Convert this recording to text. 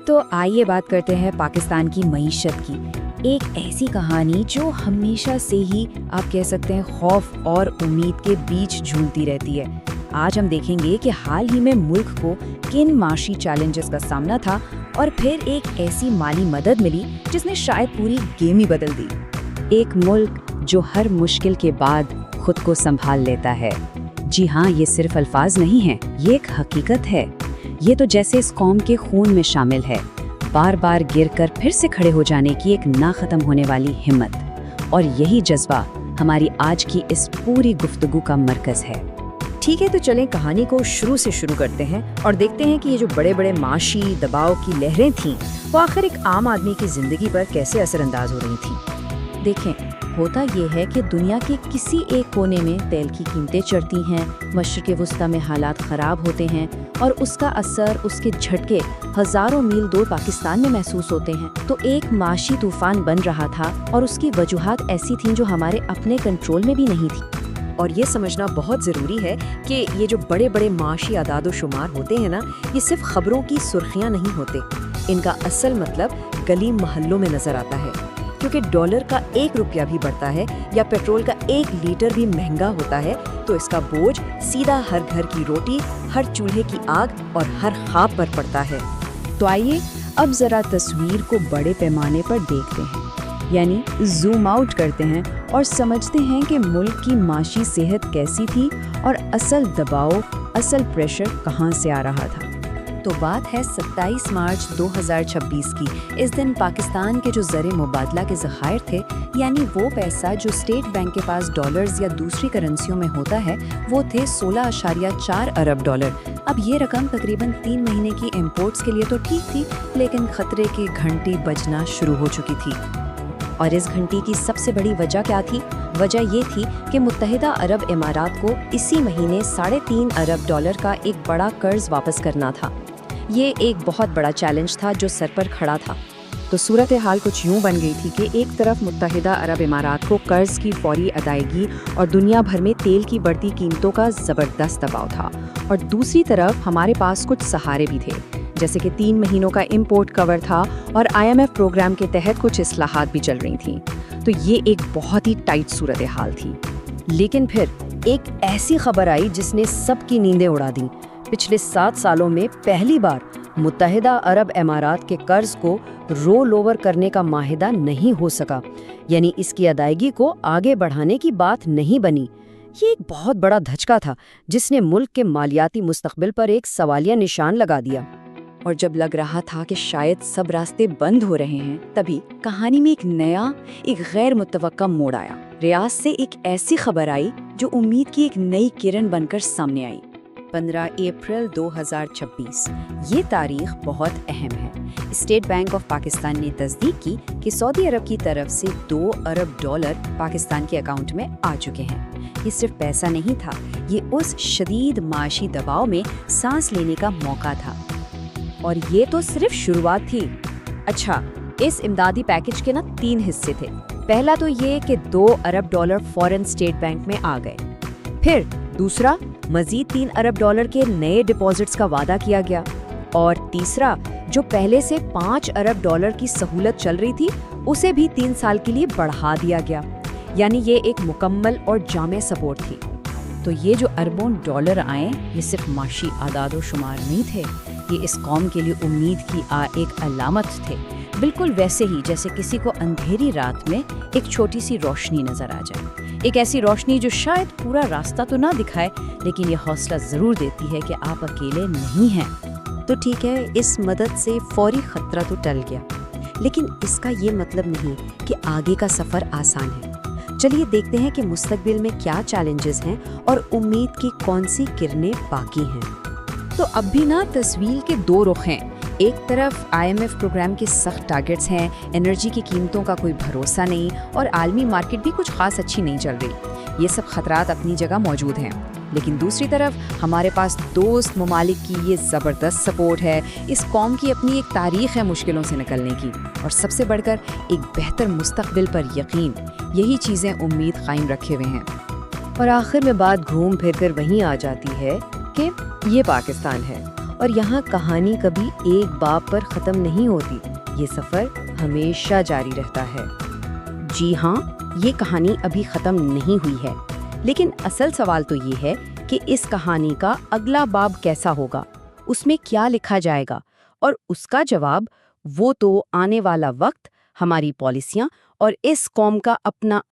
تو آئیے بات کرتے ہیں پاکستان کی معیشت کی، ایک ایسی کہانی جو ہمیشہ سے ہی آپ کہہ سکتے ہیں خوف اور امید کے بیچ جھولتی رہتی ہے۔ آج ہم دیکھیں گے کہ حال ہی میں ملک کو کن معاشی چیلنجز کا سامنا تھا اور پھر ایک ایسی مالی مدد ملی جس نے شاید پوری گیم ہی بدل دی۔ ایک ملک جو ہر مشکل کے بعد خود کو سنبھال لیتا ہے۔ جی ہاں، یہ صرف الفاظ نہیں ہیں، یہ ایک حقیقت ہے۔ یہ تو جیسے اس قوم کے خون میں شامل ہے، بار بار گر کر پھر سے کھڑے ہو جانے کی ایک نہ ختم ہونے والی ہمت، اور یہی جذبہ ہماری آج کی اس پوری گفتگو کا مرکز ہے۔ ٹھیک ہے، تو چلیں کہانی کو شروع سے شروع کرتے ہیں اور دیکھتے ہیں کہ یہ جو بڑے بڑے معاشی دباؤ کی لہریں تھیں وہ آخر ایک عام آدمی کی زندگی پر کیسے اثر انداز ہو رہی تھیں۔ دیکھیں، ہوتا یہ ہے کہ دنیا کے کسی ایک کونے میں تیل کی قیمتیں چڑھتی ہیں، مشرق وسطیٰ میں حالات خراب ہوتے ہیں اور اس کا اثر، اس کے جھٹکے ہزاروں میل دور پاکستان میں محسوس ہوتے ہیں۔ تو ایک معاشی طوفان بن رہا تھا اور اس کی وجوہات ایسی تھیں جو ہمارے اپنے کنٹرول میں بھی نہیں تھی۔ اور یہ سمجھنا بہت ضروری ہے کہ یہ جو بڑے بڑے معاشی اعداد و شمار ہوتے ہیں نا، یہ صرف خبروں کی سرخیاں نہیں ہوتے، ان کا اصل مطلب گلی محلوں میں نظر آتا ہے، کیونکہ ڈالر کا 1 روپیہ بھی بڑھتا ہے یا پیٹرول کا 1 لیٹر بھی مہنگا ہوتا ہے تو اس کا بوجھ سیدھا ہر گھر کی روٹی، ہر چولہے کی آگ اور ہر خواب پر پڑتا ہے۔ تو آئیے اب ذرا تصویر کو بڑے پیمانے پر دیکھتے ہیں، یعنی زوم آؤٹ کرتے ہیں اور سمجھتے ہیں کہ ملک کی معاشی صحت کیسی تھی اور اصل دباؤ، اصل پریشر کہاں سے آ رہا تھا۔ تو بات ہے 27 مارچ 2026 کی۔ اس دن پاکستان کے جو زر مبادلہ کے ذخائر تھے، یعنی وہ پیسہ جو اسٹیٹ بینک کے پاس ڈالرز یا دوسری کرنسیوں میں ہوتا ہے، وہ تھے 16.4 ارب ڈالر۔ اب یہ رقم تقریباً 3 مہینے کی امپورٹس کے لیے تو ٹھیک تھی، لیکن خطرے کی گھنٹی بجنا شروع ہو چکی تھی۔ اور اس گھنٹی کی سب سے بڑی وجہ کیا تھی؟ وجہ یہ تھی کہ متحدہ عرب امارات کو اسی مہینے 3.5 ارب ڈالر کا ایک بڑا قرض واپس کرنا تھا۔ یہ ایک بہت بڑا چیلنج تھا جو سر پر کھڑا تھا۔ تو صورتحال کچھ یوں بن گئی تھی کہ ایک طرف متحدہ عرب امارات کو قرض کی فوری ادائیگی اور دنیا بھر میں تیل کی بڑھتی قیمتوں کا زبردست دباؤ تھا، اور دوسری طرف ہمارے پاس کچھ سہارے بھی تھے، جیسے کہ 3 مہینوں کا امپورٹ کور تھا اور IMF پروگرام کے تحت کچھ اصلاحات بھی چل رہی تھیں۔ تو یہ ایک بہت ہی ٹائٹ صورتحال تھی۔ لیکن پھر ایک ایسی خبر آئی جس نے سب کی نیندیں اڑا دیں۔ پچھلے 7 سالوں میں پہلی بار متحدہ عرب امارات کے قرض کو رول اوور کرنے کا معاہدہ نہیں ہو سکا، یعنی اس کی ادائیگی کو آگے بڑھانے کی بات نہیں بنی۔ یہ ایک بہت بڑا دھچکا تھا جس نے ملک کے مالیاتی مستقبل پر ایک سوالیہ نشان لگا دیا۔ اور جب لگ رہا تھا کہ شاید سب راستے بند ہو رہے ہیں، تبھی کہانی میں ایک غیر متوقع موڑ آیا۔ ریاض سے ایک ایسی خبر آئی جو امید کی ایک نئی کرن بن کر سامنے آئی۔ 15 اپریل 2026 یہ تاریخ بہت اہم ہے۔ اسٹیٹ بینک آف پاکستان نے تصدیق کی کہ سعودی عرب کی طرف سے 2 ارب ڈالر پاکستان کے اکاؤنٹ میں آ چکے ہیں۔ یہ صرف پیسہ نہیں تھا، یہ اس شدید معاشی دباؤ میں سانس لینے کا موقع تھا۔ اور یہ تو صرف شروعات تھی۔ اچھا، اس امدادی پیکج کے 3 حصے تھے۔ پہلا تو یہ کہ 2 ارب ڈالر فورن اسٹیٹ بینک میں آ گئے، پھر دوسرا مزید 3 ارب ڈالر کے نئے ڈپازٹس کا وعدہ کیا گیا، اور تیسرا جو پہلے سے 5 ارب ڈالر کی سہولت چل رہی تھی اسے بھی 3 سال کے لیے بڑھا دیا گیا۔ یعنی یہ ایک مکمل اور جامع سپورٹ تھی۔ تو یہ جو اربوں ڈالر آئے، یہ صرف معاشی اعداد و شمار نہیں تھے، یہ اس قوم کے لیے امید کی ایک علامت تھے، بالکل ویسے ہی جیسے کسی کو اندھیری رات میں ایک چھوٹی سی روشنی نظر آ جائے، ایک ایسی روشنی جو شاید پورا راستہ تو نہ دکھائے، لیکن یہ حوصلہ ضرور دیتی ہے کہ آپ اکیلے نہیں ہیں۔ تو ٹھیک ہے، اس مدد سے فوری خطرہ تو ٹل گیا، لیکن اس کا یہ مطلب نہیں کہ آگے کا سفر آسان ہے۔ چلیے دیکھتے ہیں کہ مستقبل میں کیا چیلنجز ہیں اور امید کی کون سی کرنیں باقی ہیں۔ تو اب بھی تصویر کے 2 رخ ہیں۔ ایک طرف IMF پروگرام کے سخت ٹارگٹس ہیں، انرجی کی قیمتوں کا کوئی بھروسہ نہیں، اور عالمی مارکیٹ بھی کچھ خاص اچھی نہیں چل رہی۔ یہ سب خطرات اپنی جگہ موجود ہیں، لیکن دوسری طرف ہمارے پاس دوست ممالک کی یہ زبردست سپورٹ ہے، اس قوم کی اپنی ایک تاریخ ہے مشکلوں سے نکلنے کی، اور سب سے بڑھ کر ایک بہتر مستقبل پر یقین۔ یہی چیزیں امید قائم رکھے ہوئے ہیں۔ اور آخر میں بات گھوم پھر کر وہیں آ جاتی ہے کہ یہ پاکستان ہے، اور یہاں کہانی کبھی ایک باب پر ختم نہیں ہوتی، یہ سفر ہمیشہ جاری رہتا ہے۔ جی ہاں، یہ کہانی ابھی ختم نہیں ہوئی ہے، لیکن اصل سوال تو یہ ہے کہ اس کہانی کا اگلا باب کیسا ہوگا، اس میں کیا لکھا جائے گا، اور اس کا جواب وہ تو آنے والا وقت، ہماری پالیسیاں اور اس قوم کا اپنا